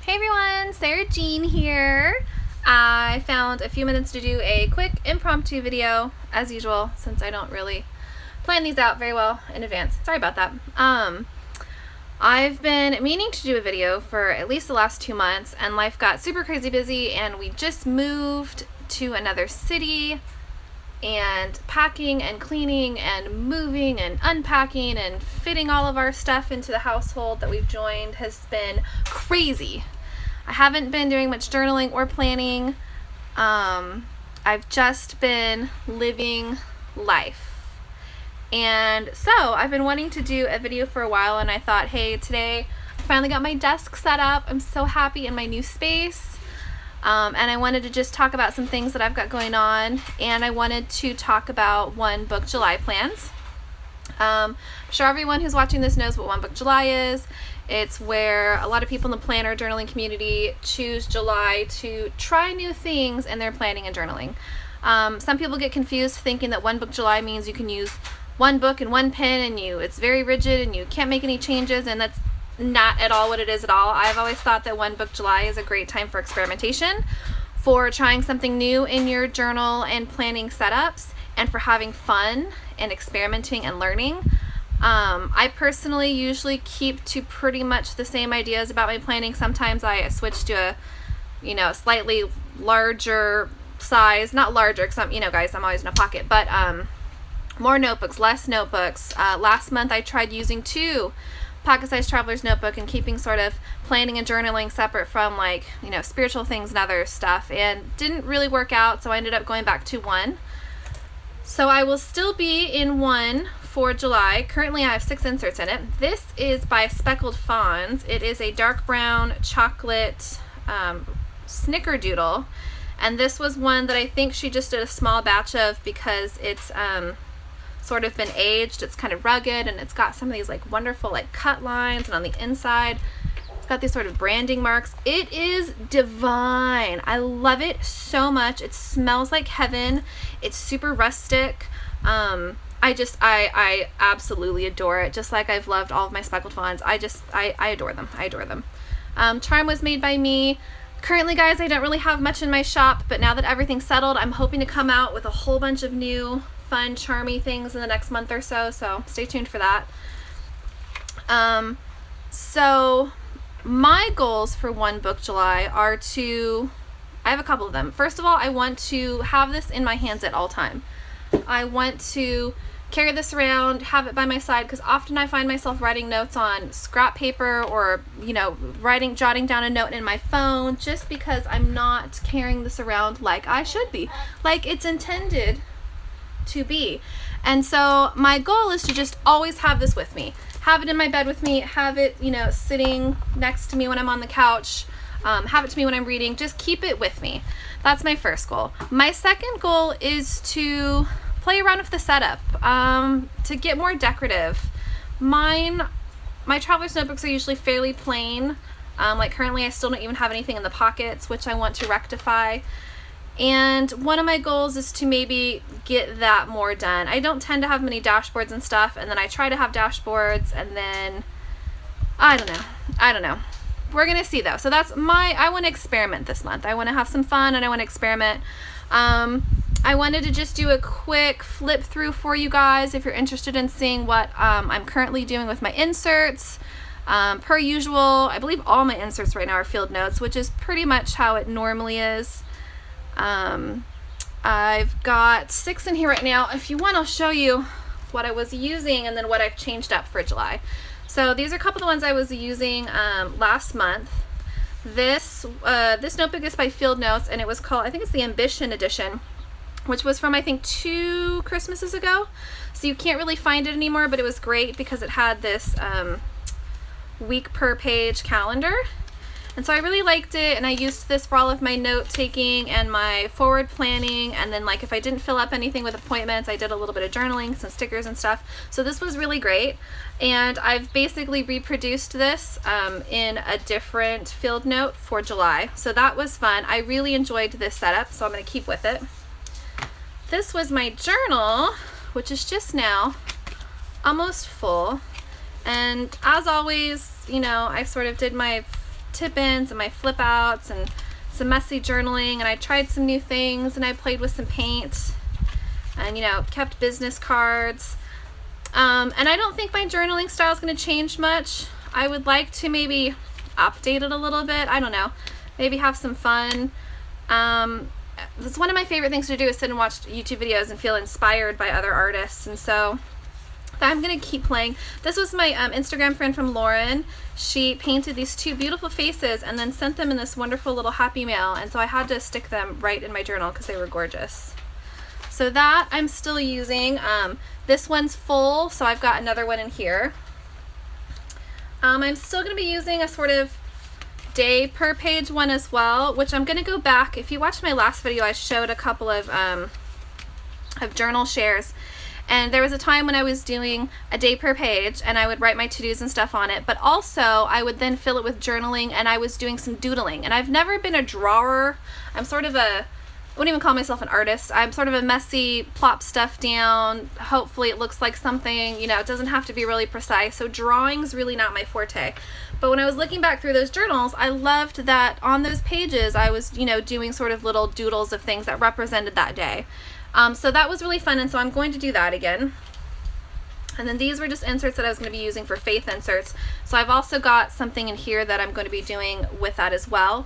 Hey everyone, Sarah Jean here. I found a few minutes to do a quick impromptu video, as usual, since I don't really plan these out very well in advance. Sorry about that. I've been meaning to do a video for at least the last 2 months, and life got super crazy busy, and we just moved to another city, and packing and cleaning and moving and unpacking and fitting all of our stuff into the household that we've joined has been crazy. I haven't been doing much journaling or planning. I've just been living life. And so I've been wanting to do a video for a while, and I thought, hey, today I finally got my desk set up. I'm so happy in my new space. And I wanted to just talk about some things that I've got going on, and I wanted to talk about One Book July plans. I'm sure everyone who's watching this knows what One Book July is. It's where a lot of people in the planner journaling community choose July to try new things in their planning and journaling. Some people get confused thinking that One Book July means you can use one book and one pen and it's very rigid and you can't make any changes, and that's not at all what it is at all. I've always thought that One Book July is a great time for experimentation, for trying something new in your journal and planning setups, and for having fun and experimenting and learning. I personally usually keep to pretty much the same ideas about my planning. Sometimes I switch to a slightly larger size, not larger because guys, I'm always in a pocket, but more notebooks, less notebooks. Last month I tried using 2 pocket-sized traveler's notebook and keeping sort of planning and journaling separate from spiritual things and other stuff, and didn't really work out, so I ended up going back to 1. So I will still be in 1 for July. Currently I have 6 inserts in it. This is by Speckled Fawns. It is a dark brown chocolate snickerdoodle, and this was one that I think she just did a small batch of because it's sort of been aged. It's kind of rugged, and it's got some of these wonderful cut lines, and on the inside it's got these sort of branding marks. It is divine. I love it so much. It smells like heaven. It's super rustic. I absolutely adore it, just like I've loved all of my Speckled Fawns. I adore them. I adore them. Charm was made by me. Currently, guys, I don't really have much in my shop, but now that everything's settled, I'm hoping to come out with a whole bunch of new fun, charmy things in the next month or so, so stay tuned for that. So my goals for One Book July are I have a couple of them. First of all, I want to have this in my hands at all time. I want to carry this around, have it by my side, because often I find myself writing notes on scrap paper or, jotting down a note in my phone, just because I'm not carrying this around like I should be, like it's intended to be. And so my goal is to just always have this with me, have it in my bed with me, have it sitting next to me when I'm on the couch, have it to me when I'm reading, just keep it with me. That's my first goal. My second goal is to play around with the setup, to get more decorative. My traveler's notebooks are usually fairly plain. Currently I still don't even have anything in the pockets, which I want to rectify. And one of my goals is to maybe get that more done. I don't tend to have many dashboards and stuff, and then I try to have dashboards, and then I don't know. We're gonna see though. So I want to experiment this month. I want to have some fun, and I want to experiment. I wanted to just do a quick flip through for you guys if you're interested in seeing what I'm currently doing with my inserts. Per usual, I believe all my inserts right now are field notes, which is pretty much how it normally is. I've got 6 in here right now. If you want, I'll show you what I was using and then what I've changed up for July. So these are a couple of the ones I was using last month. This notebook is by Field Notes, and it was called, I think it's the Ambition edition, which was from I think 2 Christmases ago. So you can't really find it anymore, but it was great because it had this week per page calendar. And so I really liked it, and I used this for all of my note taking and my forward planning, and then if I didn't fill up anything with appointments, I did a little bit of journaling, some stickers and stuff. So this was really great, and I've basically reproduced this in a different field note for July. So that was fun. I really enjoyed this setup, so I'm going to keep with it. This was my journal, which is just now almost full, and as always, I sort of did my tip-ins and my flip outs and some messy journaling, and I tried some new things, and I played with some paint and, you know, kept business cards. And I don't think my journaling style is going to change much. I would like to maybe update it a little bit. I don't know. Maybe have some fun. It's one of my favorite things to do is sit and watch YouTube videos and feel inspired by other artists. And so I'm going to keep playing. This was my Instagram friend from Lauren. She painted these two beautiful faces and then sent them in this wonderful little happy mail. And so I had to stick them right in my journal because they were gorgeous. So that I'm still using. This one's full, so I've got another one in here. I'm still going to be using a sort of day per page one as well, which I'm going to go back. If you watched my last video, I showed a couple of journal shares. And there was a time when I was doing a day per page and I would write my to-dos and stuff on it, but also I would then fill it with journaling, and I was doing some doodling. And I've never been a drawer. I'm sort of I wouldn't even call myself an artist. I'm sort of a messy, plop stuff down. Hopefully it looks like something, you know, it doesn't have to be really precise. So drawing's really not my forte. But when I was looking back through those journals, I loved that on those pages I was, you know, doing sort of little doodles of things that represented that day. So that was really fun, and so I'm going to do that again. And then these were just inserts that I was going to be using for faith inserts. So I've also got something in here that I'm going to be doing with that as well.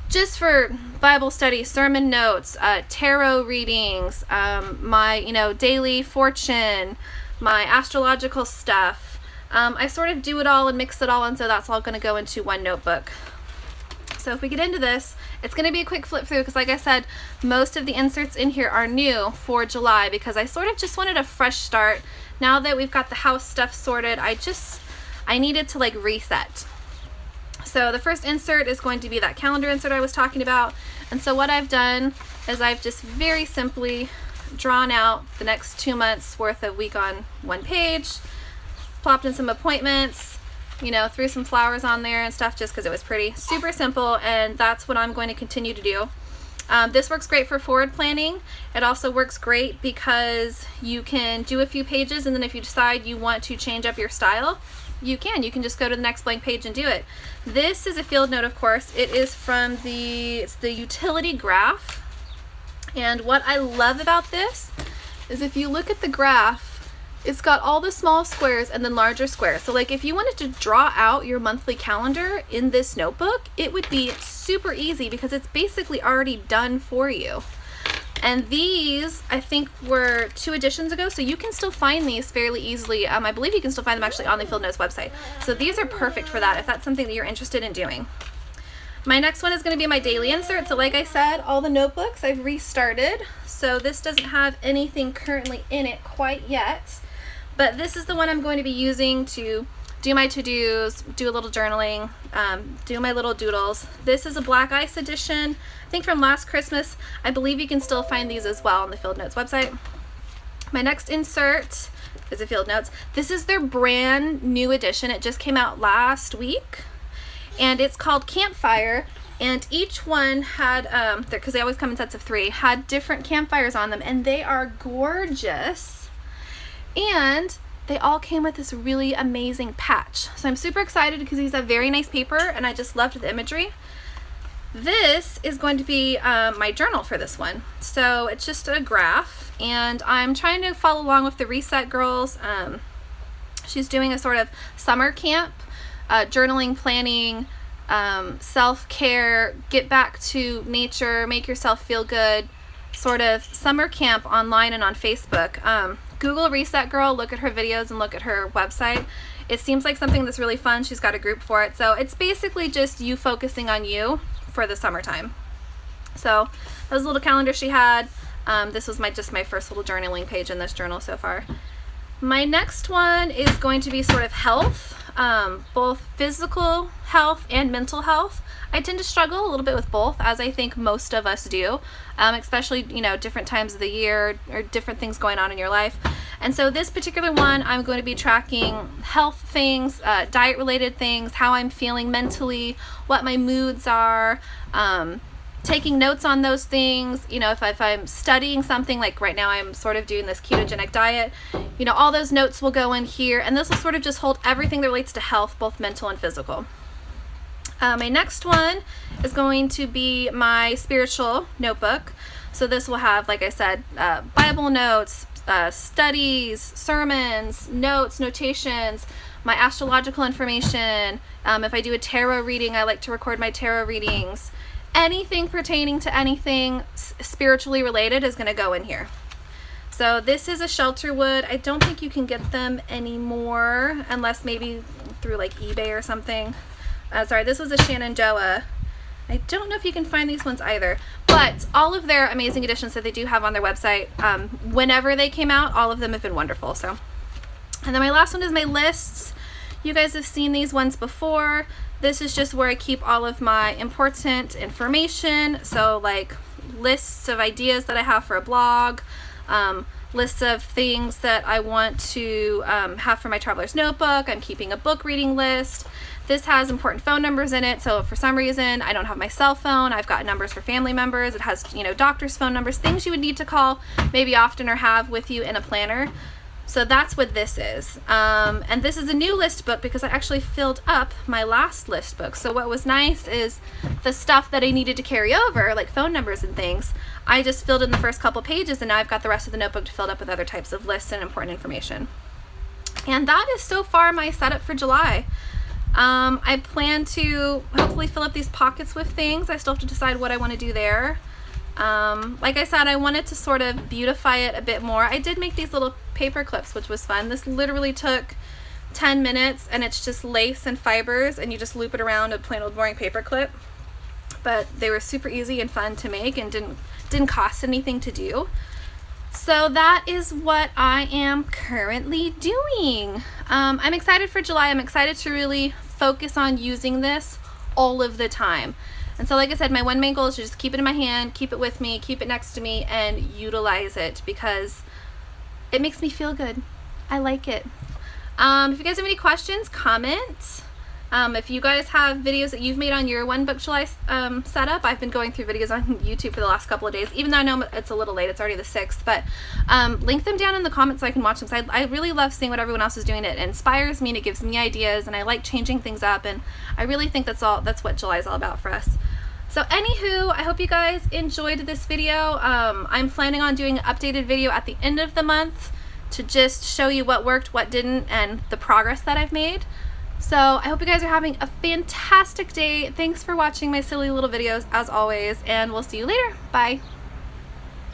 Just for Bible study, sermon notes, tarot readings, my, you know, daily fortune, my astrological stuff. I sort of do it all and mix it all, and so that's all going to go into one notebook. So if we get into this, it's going to be a quick flip through because, like I said, most of the inserts in here are new for July because I sort of just wanted a fresh start. Now that we've got the house stuff sorted, I needed to like reset. So the first insert is going to be that calendar insert I was talking about. And so what I've done is I've just very simply drawn out the next 2 months worth of week on one page, plopped in some appointments, you know, threw some flowers on there and stuff just because it was pretty. Super simple, and that's what I'm going to continue to do. This works great for forward planning. It also works great because you can do a few pages, and then if you decide you want to change up your style, you can just go to the next blank page and do it. This is a field note, of course. It is from it's the utility graph. And what I love about this is if you look at the graph, it's got all the small squares and then larger squares. So like if you wanted to draw out your monthly calendar in this notebook, it would be super easy because it's basically already done for you. And these, I think, were 2 editions ago, so you can still find these fairly easily. I believe you can still find them actually on the Field Notes website. So these are perfect for that if that's something that you're interested in doing. My next one is going to be my daily insert. So like I said, all the notebooks I've restarted. So this doesn't have anything currently in it quite yet. But this is the one I'm going to be using to do my to-dos, do a little journaling, do my little doodles. This is a Black Ice edition, I think from last Christmas. I believe you can still find these as well on the Field Notes website. My next insert is a Field Notes. This is their brand new edition. It just came out last week, and it's called Campfire. And each one had, because they always come in sets of 3, had different campfires on them, and they are gorgeous. And they all came with this really amazing patch. So I'm super excited because these have very nice paper, and I just loved the imagery. This is going to be my journal for this one. So it's just a graph, and I'm trying to follow along with the Reset Girls. She's doing a sort of summer camp, journaling, planning, self-care, get back to nature, make yourself feel good, sort of summer camp online and on Facebook. Google Reset Girl, look at her videos and look at her website. It seems like something that's really fun. She's got a group for it. So it's basically just you focusing on you for the summertime. So that was a little calendar she had. This was just my first little journaling page in this journal so far. My next one is going to be sort of health, both physical health and mental health. I tend to struggle a little bit with both, as I think most of us do, especially, you know, different times of the year or different things going on in your life. And so this particular one, I'm going to be tracking health things, diet-related things, how I'm feeling mentally, what my moods are, taking notes on those things. You know, if I'm studying something, like right now I'm sort of doing this ketogenic diet, you know, all those notes will go in here, and this will sort of just hold everything that relates to health, both mental and physical. My next one is going to be my spiritual notebook. So this will have, like I said, Bible notes, studies, sermons, notes, notations, my astrological information. If I do a tarot reading, I like to record my tarot readings. Anything pertaining to anything spiritually related is going to go in here. So this is a shelter wood. I don't think you can get them anymore unless maybe through like eBay or something. Sorry, this was a Shenandoah. I don't know if you can find these ones either, but all of their amazing editions that they do have on their website, whenever they came out, all of them have been wonderful. So, and then my last one is my lists. You guys have seen these ones before. This is just where I keep all of my important information. So like lists of ideas that I have for a blog, lists of things that I want to have for my traveler's notebook. I'm keeping a book reading list. This has important phone numbers in it, so if for some reason I don't have my cell phone, I've got numbers for family members. It has, you know, doctor's phone numbers, things you would need to call maybe often or have with you in a planner. So that's what this is. And this is a new list book because I actually filled up my last list book. So what was nice is the stuff that I needed to carry over, like phone numbers and things, I just filled in the first couple pages, and now I've got the rest of the notebook filled up with other types of lists and important information. And that is so far my setup for July. I plan to hopefully fill up these pockets with things. I still have to decide what I want to do there. Like I said, I wanted to sort of beautify it a bit more. I did make these little paper clips, which was fun. This literally took 10 minutes, and it's just lace and fibers, and you just loop it around a plain old boring paper clip. But they were super easy and fun to make and didn't cost anything to do. So that is what I am currently doing. I'm excited for July. I'm excited to really focus on using this all of the time. And so like I said, my one main goal is to just keep it in my hand, keep it with me, keep it next to me, and utilize it because it makes me feel good. I like it. If you guys have any questions, comment. If you guys have videos that you've made on your One Book July setup, I've been going through videos on YouTube for the last couple of days, even though I know it's a little late, it's already the 6th, but link them down in the comments so I can watch them. So I really love seeing what everyone else is doing. It inspires me and it gives me ideas, and I like changing things up, and I really think that's what July is all about for us. So anywho, I hope you guys enjoyed this video. I'm planning on doing an updated video at the end of the month to just show you what worked, what didn't, and the progress that I've made. So I hope you guys are having a fantastic day. Thanks for watching my silly little videos as always, and we'll see you later. Bye.